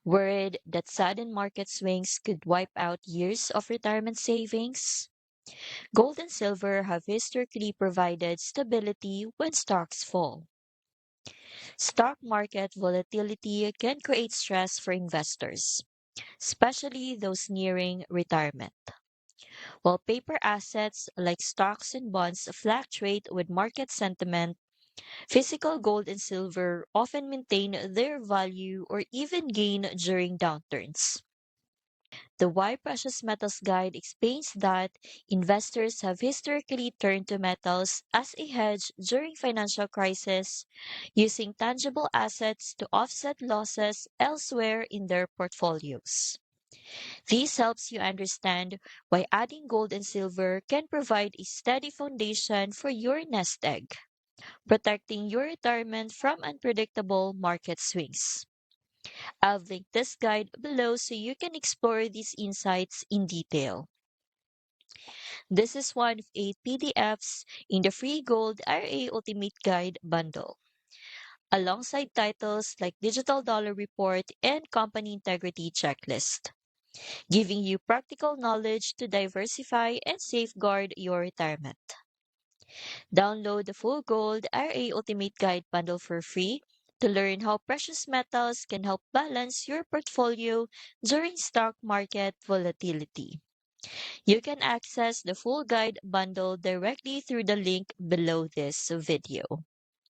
Worried that sudden market swings could wipe out years of retirement savings? Gold and silver have historically provided stability when stocks fall. Stock market volatility can create stress for investors, especially those nearing retirement. While paper assets like stocks and bonds fluctuate with market sentiment, physical gold and silver often maintain their value or even gain during downturns. The Why Precious Metals Guide explains that investors have historically turned to metals as a hedge during financial crisis, using tangible assets to offset losses elsewhere in their portfolios. This helps you understand why adding gold and silver can provide a steady foundation for your nest egg, protecting your retirement from unpredictable market swings. I'll link this guide below so you can explore these insights in detail. This is one of 8 PDFs in the free Gold RA Ultimate Guide bundle, alongside titles like Digital Dollar Report and Company Integrity Checklist, giving you practical knowledge to diversify and safeguard your retirement. Download the full Gold RA Ultimate Guide bundle for free to learn how precious metals can help balance your portfolio during stock market volatility. You can access the full guide bundle directly through the link below this video.